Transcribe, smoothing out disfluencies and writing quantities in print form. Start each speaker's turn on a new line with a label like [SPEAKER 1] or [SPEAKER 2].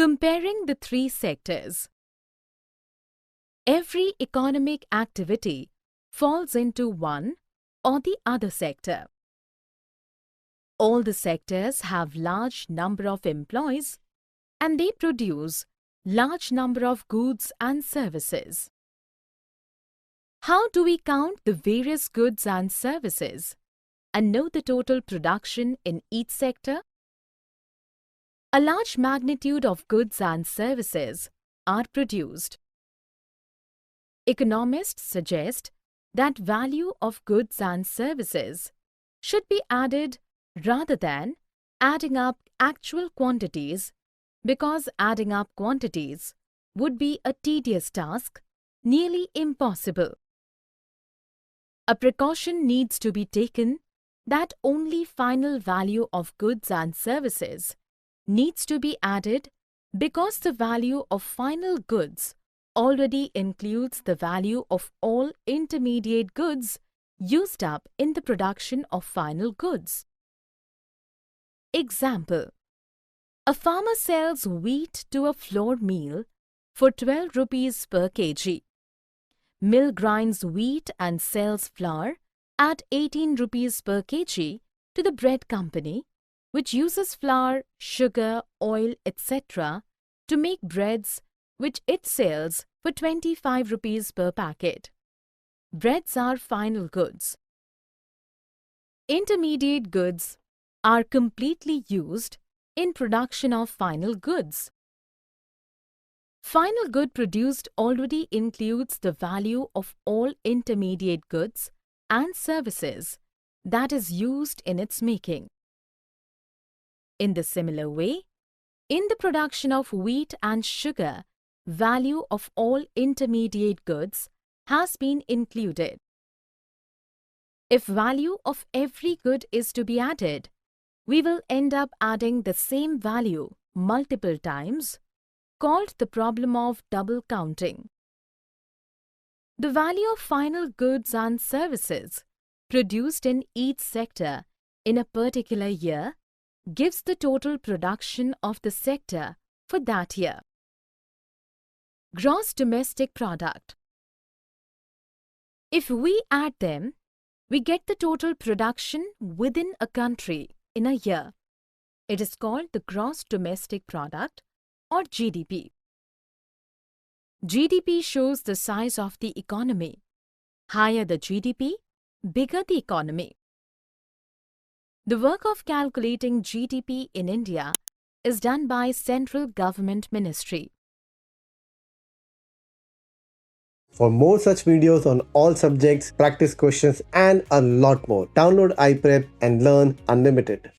[SPEAKER 1] Comparing the three sectors. Every economic activity falls into one or the other sector. All the sectors have large number of employees and they produce large number of goods and services. How do we count the various goods and services and know the total production in each sector? A large magnitude of goods and services are produced. Economists suggest that value of goods and services should be added rather than adding up actual quantities, because adding up quantities would be a tedious task, nearly impossible. A precaution needs to be taken that only final value of goods and services needs to be added, because the value of final goods already includes the value of all intermediate goods used up in the production of final goods. Example: a farmer sells wheat to a flour mill for 12 rupees per kg. Mill grinds wheat and sells flour at 18 rupees per kg to the bread company, which uses flour, sugar, oil, etc. to make breads, which it sells for 25 rupees per packet. Breads are final goods. Intermediate goods are completely used in production of final goods. Final good produced already includes the value of all intermediate goods and services that is used in its making. In the similar way, in the production of wheat and sugar, value of all intermediate goods has been included. If value of every good is to be added, we will end up adding the same value multiple times, called the problem of double counting. The value of final goods and services produced in each sector in a particular year gives the total production of the sector for that year. Gross domestic product. If we add them, we get the total production within a country in a year. It is called the gross domestic product or GDP. GDP shows the size of the economy. Higher the GDP, bigger the economy. The work of calculating GDP in India is done by Central Government Ministry.
[SPEAKER 2] For more such videos on all subjects, practice questions and a lot more, download iPrep and learn unlimited.